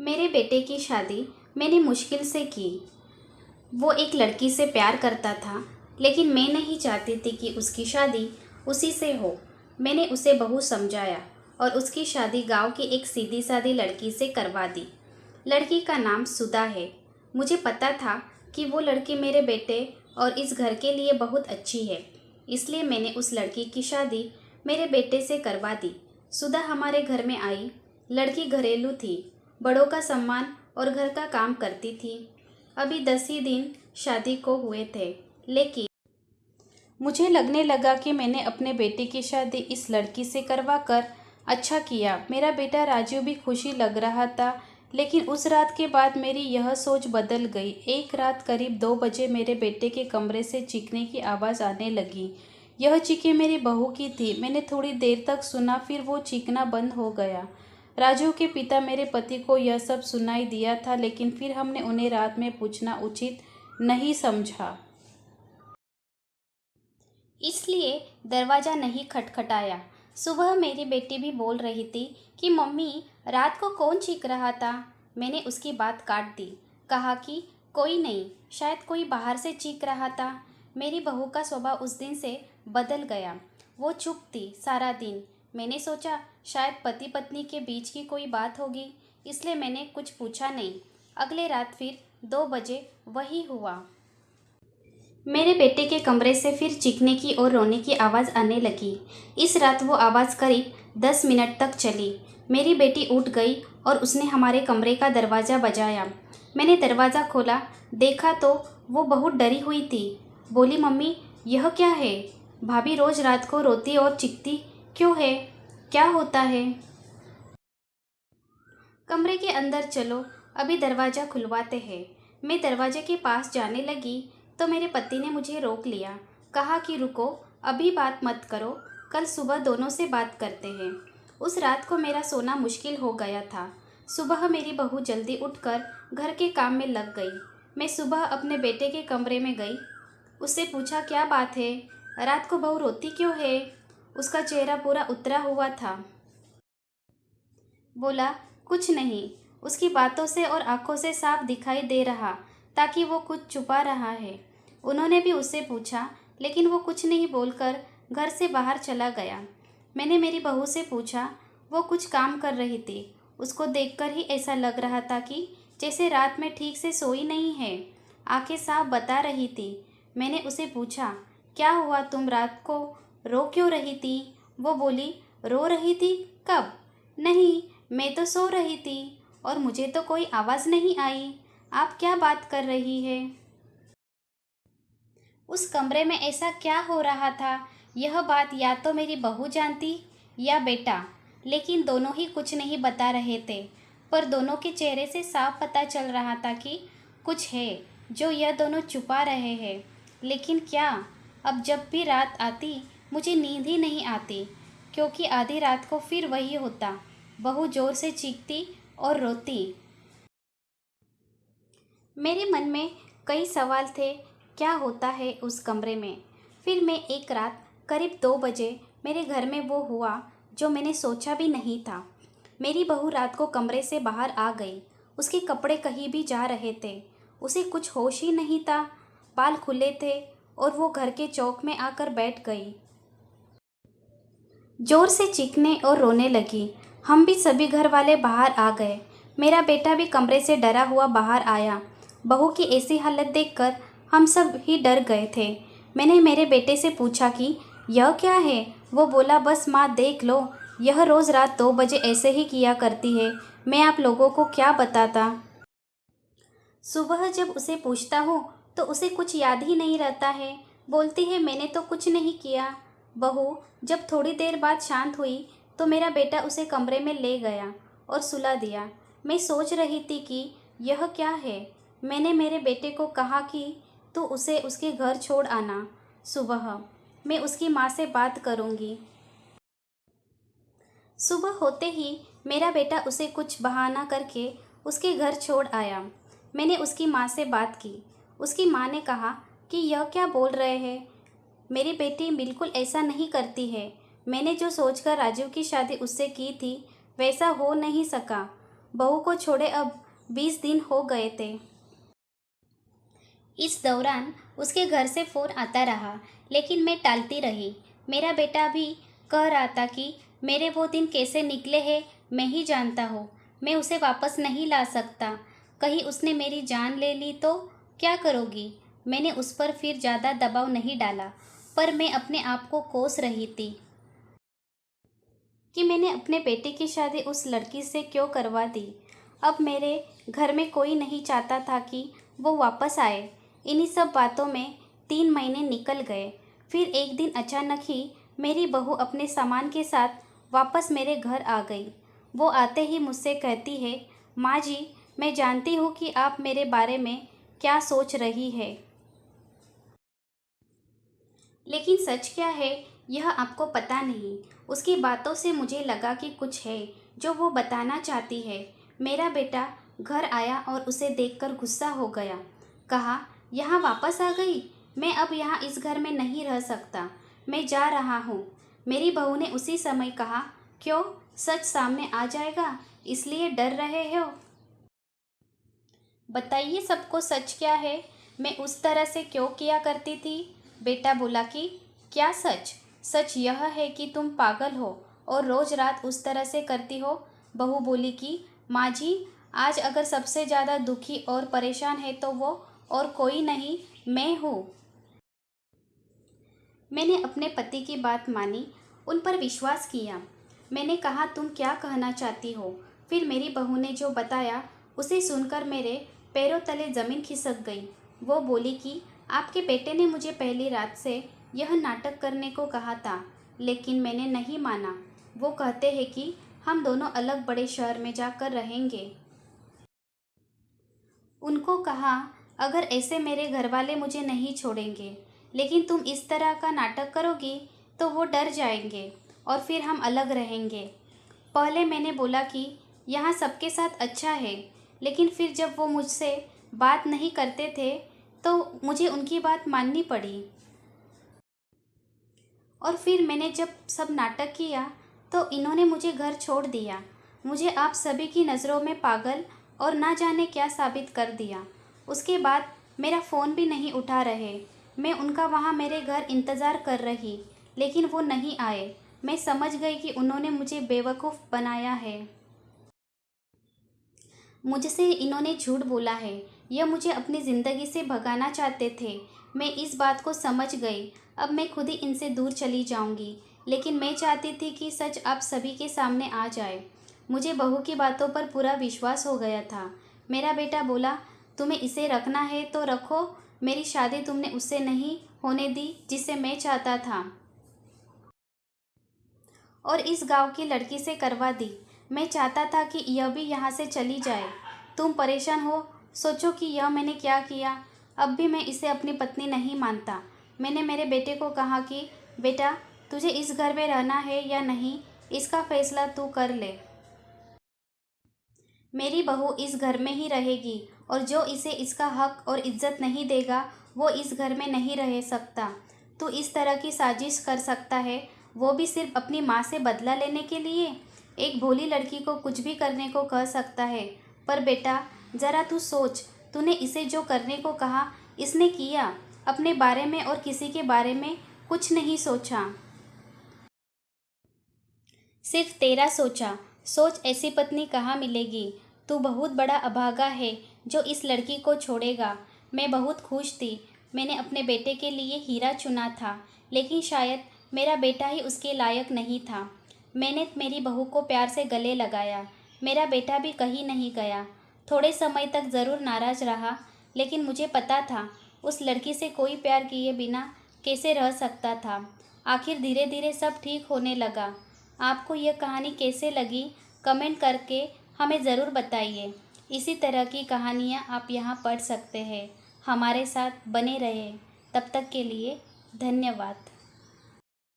मेरे बेटे की शादी मैंने मुश्किल से की। वो एक लड़की से प्यार करता था, लेकिन मैं नहीं चाहती थी कि उसकी शादी उसी से हो। मैंने उसे बहुत समझाया और उसकी शादी गांव की एक सीधी सादी लड़की से करवा दी। लड़की का नाम सुधा है। मुझे पता था कि वो लड़की मेरे बेटे और इस घर के लिए बहुत अच्छी है, इसलिए मैंने उस लड़की की शादी मेरे बेटे से करवा दी। सुधा हमारे घर में आई। लड़की घरेलू थी, बड़ों का सम्मान और घर का काम करती थी। अभी 10 ही दिन शादी को हुए थे, लेकिन मुझे लगने लगा कि मैंने अपने बेटे की शादी इस लड़की से करवा कर अच्छा किया। मेरा बेटा राजू भी खुशी लग रहा था, लेकिन उस रात के बाद मेरी यह सोच बदल गई। एक रात करीब 2 बजे मेरे बेटे के कमरे से चीखने की आवाज़ आने लगी। यह चीखें मेरी बहू की थी। मैंने थोड़ी देर तक सुना, फिर वो चीखना बंद हो गया। राजू के पिता मेरे पति को यह सब सुनाई दिया था, लेकिन फिर हमने उन्हें रात में पूछना उचित नहीं समझा, इसलिए दरवाज़ा नहीं खटखटाया। सुबह मेरी बेटी भी बोल रही थी कि मम्मी, रात को कौन चीख रहा था। मैंने उसकी बात काट दी, कहा कि कोई नहीं, शायद कोई बाहर से चीख रहा था। मेरी बहू का स्वभाव उस दिन से बदल गया। वो चुप थी सारा दिन। मैंने सोचा शायद पति पत्नी के बीच की कोई बात होगी, इसलिए मैंने कुछ पूछा नहीं। अगले रात फिर 2 बजे वही हुआ। मेरे बेटे के कमरे से फिर चीखने की और रोने की आवाज़ आने लगी। इस रात वो आवाज़ करीब 10 मिनट तक चली। मेरी बेटी उठ गई और उसने हमारे कमरे का दरवाज़ा बजाया। मैंने दरवाज़ा खोला, देखा तो वो बहुत डरी हुई थी। बोली, मम्मी, यह क्या है? भाभी रोज़ रात को रोती और चीखती क्यों है? क्या होता है? कमरे के अंदर चलो, अभी दरवाज़ा खुलवाते हैं। मैं दरवाजे के पास जाने लगी तो मेरे पति ने मुझे रोक लिया। कहा कि रुको, अभी बात मत करो, कल सुबह दोनों से बात करते हैं। उस रात को मेरा सोना मुश्किल हो गया था। सुबह मेरी बहू जल्दी उठकर घर के काम में लग गई। मैं सुबह अपने बेटे के कमरे में गई। उससे पूछा, क्या बात है? रात को बहू रोती क्यों है? उसका चेहरा पूरा उतरा हुआ था। बोला, कुछ नहीं। उसकी बातों से और आंखों से साफ दिखाई दे रहा ताकि वो कुछ छुपा रहा है। उन्होंने भी उससे पूछा, लेकिन वो कुछ नहीं बोलकर घर से बाहर चला गया। मैंने मेरी बहू से पूछा, वो कुछ काम कर रही थी। उसको देखकर ही ऐसा लग रहा था कि जैसे रात में ठीक से सोई नहीं है। आंखें साफ बता रही थी। मैंने उसे पूछा, क्या हुआ, तुम रात को रो क्यों रही थी? वो बोली, रो रही थी? कब? नहीं, मैं तो सो रही थी और मुझे तो कोई आवाज़ नहीं आई। आप क्या बात कर रही है? उस कमरे में ऐसा क्या हो रहा था? यह बात या तो मेरी बहू जानती या बेटा, लेकिन दोनों ही कुछ नहीं बता रहे थे। पर दोनों के चेहरे से साफ पता चल रहा था कि कुछ है जो यह दोनों छुपा रहे हैं। लेकिन क्या? अब जब भी रात आती मुझे नींद ही नहीं आती, क्योंकि आधी रात को फिर वही होता। बहू जोर से चीखती और रोती। मेरे मन में कई सवाल थे, क्या होता है उस कमरे में? फिर मैं एक रात करीब 2 बजे मेरे घर में वो हुआ जो मैंने सोचा भी नहीं था। मेरी बहू रात को कमरे से बाहर आ गई। उसके कपड़े कहीं भी जा रहे थे। उसे कुछ होश ही नहीं था। बाल खुले थे और वो घर के चौक में आकर बैठ गई। जोर से चीखने और रोने लगी। हम भी सभी घर वाले बाहर आ गए। मेरा बेटा भी कमरे से डरा हुआ बाहर आया। बहू की ऐसी हालत देखकर हम सब ही डर गए थे। मैंने मेरे बेटे से पूछा कि यह क्या है? वो बोला, बस माँ देख लो, यह रोज़ रात 2 बजे ऐसे ही किया करती है। मैं आप लोगों को क्या बताता। सुबह जब उसे पूछता हूँ तो उसे कुछ याद ही नहीं रहता है। बोलती है, मैंने तो कुछ नहीं किया। बहू जब थोड़ी देर बाद शांत हुई तो मेरा बेटा उसे कमरे में ले गया और सुला दिया। मैं सोच रही थी कि यह क्या है। मैंने मेरे बेटे को कहा कि तू उसे उसके घर छोड़ आना। सुबह मैं उसकी माँ से बात करूँगी। सुबह होते ही मेरा बेटा उसे कुछ बहाना करके उसके घर छोड़ आया। मैंने उसकी माँ से बात की। उसकी माँ ने कहा कि यह क्या बोल रहे हैं, मेरी बेटी बिल्कुल ऐसा नहीं करती है। मैंने जो सोचकर राजीव की शादी उससे की थी वैसा हो नहीं सका। बहू को छोड़े अब 20 दिन हो गए थे। इस दौरान उसके घर से फ़ोन आता रहा, लेकिन मैं टालती रही। मेरा बेटा भी कह रहा था कि मेरे वो दिन कैसे निकले हैं मैं ही जानता हूँ, मैं उसे वापस नहीं ला सकता। कहीं उसने मेरी जान ले ली तो क्या करोगी? मैंने उस पर फिर ज़्यादा दबाव नहीं डाला, पर मैं अपने आप को कोस रही थी कि मैंने अपने बेटे की शादी उस लड़की से क्यों करवा दी। अब मेरे घर में कोई नहीं चाहता था कि वो वापस आए। इन्हीं सब बातों में 3 महीने निकल गए। फिर एक दिन अचानक ही मेरी बहू अपने सामान के साथ वापस मेरे घर आ गई। वो आते ही मुझसे कहती है, माँ जी, मैं जानती हूँ कि आप मेरे बारे में क्या सोच रही है, लेकिन सच क्या है यह आपको पता नहीं। उसकी बातों से मुझे लगा कि कुछ है जो वो बताना चाहती है। मेरा बेटा घर आया और उसे देखकर गुस्सा हो गया। कहा, यहाँ वापस आ गई? मैं अब यहाँ इस घर में नहीं रह सकता, मैं जा रहा हूँ। मेरी बहू ने उसी समय कहा, क्यों, सच सामने आ जाएगा इसलिए डर रहे हो? बताइए सबको सच क्या है, मैं उस तरह से क्यों किया करती थी? बेटा बोला कि क्या सच? सच यह है कि तुम पागल हो और रोज रात उस तरह से करती हो। बहू बोली कि माँ जी, आज अगर सबसे ज़्यादा दुखी और परेशान है तो वो और कोई नहीं, मैं हूँ। मैंने अपने पति की बात मानी, उन पर विश्वास किया। मैंने कहा, तुम क्या कहना चाहती हो? फिर मेरी बहू ने जो बताया उसे सुनकर मेरे पैरों तले ज़मीन खिसक गई। वो बोली कि आपके बेटे ने मुझे पहली रात से यह नाटक करने को कहा था, लेकिन मैंने नहीं माना। वो कहते हैं कि हम दोनों अलग बड़े शहर में जाकर रहेंगे। उनको कहा, अगर ऐसे मेरे घरवाले मुझे नहीं छोड़ेंगे, लेकिन तुम इस तरह का नाटक करोगी तो वो डर जाएंगे और फिर हम अलग रहेंगे। पहले मैंने बोला कि यहाँ सबके साथ अच्छा है, लेकिन फिर जब वो मुझसे बात नहीं करते थे तो मुझे उनकी बात माननी पड़ी। और फिर मैंने जब सब नाटक किया तो इन्होंने मुझे घर छोड़ दिया। मुझे आप सभी की नज़रों में पागल और ना जाने क्या साबित कर दिया। उसके बाद मेरा फ़ोन भी नहीं उठा रहे। मैं उनका वहाँ मेरे घर इंतज़ार कर रही, लेकिन वो नहीं आए। मैं समझ गई कि उन्होंने मुझे बेवकूफ़ बनाया है। मुझसे इन्होंने झूठ बोला है। यह मुझे अपनी ज़िंदगी से भगाना चाहते थे। मैं इस बात को समझ गई। अब मैं खुद ही इनसे दूर चली जाऊंगी, लेकिन मैं चाहती थी कि सच आप सभी के सामने आ जाए। मुझे बहू की बातों पर पूरा विश्वास हो गया था। मेरा बेटा बोला, तुम्हें इसे रखना है तो रखो, मेरी शादी तुमने उससे नहीं होने दी जिसे मैं चाहता था, और इस गांव की लड़की से करवा दी। मैं चाहता था कि यह भी यहाँ से चली जाए। तुम परेशान हो, सोचो कि यह मैंने क्या किया। अब भी मैं इसे अपनी पत्नी नहीं मानता। मैंने मेरे बेटे को कहा कि बेटा, तुझे इस घर में रहना है या नहीं, इसका फैसला तू कर ले। मेरी बहू इस घर में ही रहेगी और जो इसे इसका हक और इज्जत नहीं देगा वो इस घर में नहीं रह सकता। तू इस तरह की साजिश कर सकता है, वो भी सिर्फ अपनी माँ से बदला लेने के लिए। एक भोली लड़की को कुछ भी करने को कह सकता है, पर बेटा ज़रा तू सोच, तूने इसे जो करने को कहा इसने किया। अपने बारे में और किसी के बारे में कुछ नहीं सोचा, सिर्फ तेरा सोचा। सोच, ऐसी पत्नी कहाँ मिलेगी? तू बहुत बड़ा अभागा है जो इस लड़की को छोड़ेगा। मैं बहुत खुश थी। मैंने अपने बेटे के लिए हीरा चुना था, लेकिन शायद मेरा बेटा ही उसके लायक नहीं था। मैंने मेरी बहू को प्यार से गले लगाया। मेरा बेटा भी कहीं नहीं गया। थोड़े समय तक ज़रूर नाराज़ रहा, लेकिन मुझे पता था उस लड़की से कोई प्यार किए बिना कैसे रह सकता था। आखिर धीरे धीरे सब ठीक होने लगा। आपको यह कहानी कैसे लगी, कमेंट करके हमें ज़रूर बताइए। इसी तरह की कहानियाँ आप यहाँ पढ़ सकते हैं। हमारे साथ बने रहें। तब तक के लिए धन्यवाद।